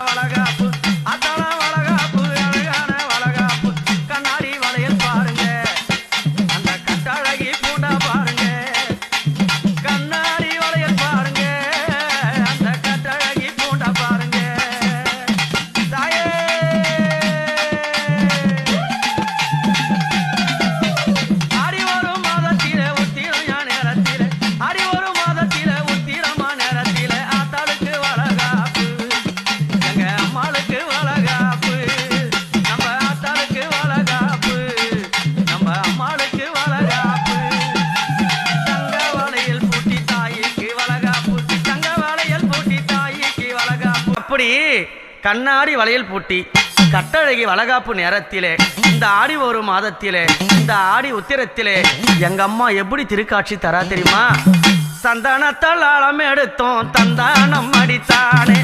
வளகாப்பு அத்தான வளகாப்பு அழகான வளகாப்பு கண்ணாடி வளையல் பாருங்க அந்த கட்டழகி பூண்டா பாருங்க கண்ணாடி வளையல் பாருங்க அந்த கட்டழகி பூண்டா பாருங்க தாயே ஆடி வரும் மாதத்திலே உத்திரமா நேரத்திலே ஆடி வரும் மாதத்திலே உத்திரமா நேரத்திலே ஆத்தாளுக்கு வளகாப்பு கண்ணாடி வளையல் பூட்டி கட்டழகி வளகாப்பு நேரத்திலே இந்த ஆடி ஒரு மாதத்திலே இந்த ஆடி உத்திரத்திலே எங்க அம்மா எப்படி திருக்காட்சி தரா தெரியுமா? சந்தானத்தால் ஆழம் எடுத்தோம் தந்தானம் அடித்தானே